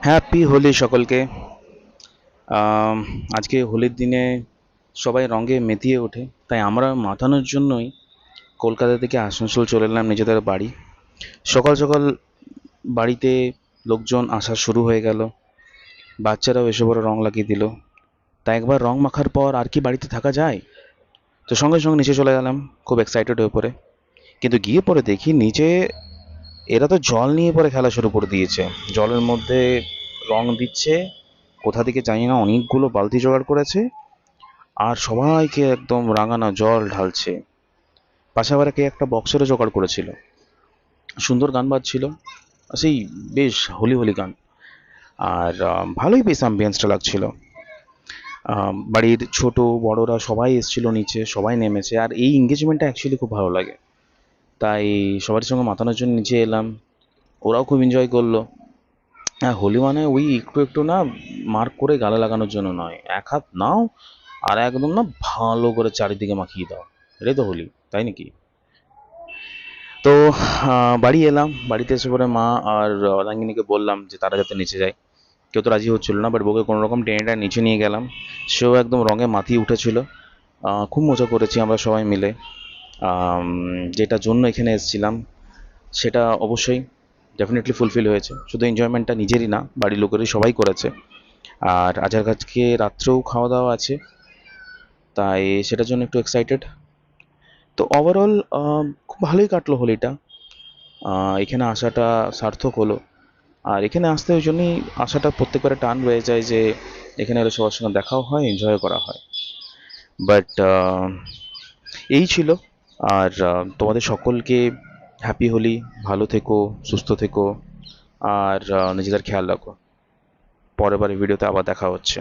Happy Holi সকলকে। আম, আজকে হোলির দিনে সবাই রঙে মেতিয়ে ওঠে, তাই আমরা মাতানোর জন্যই কলকাতা থেকে আসানসোল চলে এলাম নিজেদের বাড়ি। সকাল সকাল বাড়িতে লোকজন আসা শুরু হয়ে গেল, বাচ্চারাও এসে বড় রং লাগিয়ে দিল। তাই একবার রং মাখার পর আর কি বাড়িতে থাকা যায়, তো সঙ্গে সঙ্গে নিচে চলে গেলাম, খুব এক্সাইটেড হয়ে পড়ে। কিন্তু গিয়ে পরে দেখি নিচে এরা তো জল নিয়ে পরে খেলা শুরু করে দিয়েছে। জলের মধ্যে রং দিচ্ছে, কোথা থেকে জানি না অনেকগুলো বালতি জোগাড় করেছে, আর সবাইকে একদম রাঙানো জল ঢালছে। পাশে আবার কে একটা বক্সেরও জোগাড় করেছিল, সুন্দর গান বাজছিল, সেই বেশ হোলি হোলি গান। আর ভালোই বেশ অ্যাম্বিয়েন্সটা লাগছিল। বাড়ির ছোট বড়রা সবাই এসেছিল নিচে, সবাই নেমেছে, আর এই এঙ্গেজমেন্টটা অ্যাকচুয়ালি খুব ভালো লাগে। তাই সবার সঙ্গে মাতানোর জন্য নিচে এলাম, ওরাও খুব এনজয় করলো। হ্যাঁ, হোলি মানে ওই একটু একটু না মার্ক করে গালে লাগানোর জন্য নয়, এক হাত নাও আর একদম না ভালো করে চারিদিকে মাখিয়ে দাও, এটাই তো হোলি, তাই নাকি? তো বাড়ি এলাম, বাড়িতে এসে পরে মা আর অর্ধাঙ্গিনীকে বললাম যে তারা যাতে নিচে যায়। কেউ তো রাজি হচ্ছিল না, বাট বউকে কোনো রকম টেনে টেনে নিচে নিয়ে গেলাম। সেও একদম রঙে মাতিয়ে উঠেছিল। খুব মজা করেছি আমরা সবাই মিলে। আম, যেটার জন্য এখানে এসেছিলাম সেটা অবশ্যই ডেফিনেটলি ফুলফিল হয়েছে। শুধু এনজয়মেন্টটা নিজেরই না, বাড়ির লোকেরই সবাই করেছে। আর আজকের কাছকে রাত্রেও খাওয়া দাওয়া আছে, তাই সেটার জন্য একটু এক্সাইটেড। তো ওভারঅল খুব ভালোই কাটলো হোলিটা। এখানে আসাটা সার্থক হলো। আর এখানে আসতে ওই জন্যই আসাটা প্রত্যেকবারে টান রয়ে যায় যে এখানে এলে সবার সঙ্গে দেখাও হয়, এনজয় করা হয়। বাট এই ছিল। আর তোমাদের সকলকে হ্যাপি হোলি। ভালো থেকো, সুস্থ থেকো, আর নিজেদের খেয়াল রাখো। পরের বার ভিডিওতে আবার দেখা হচ্ছে।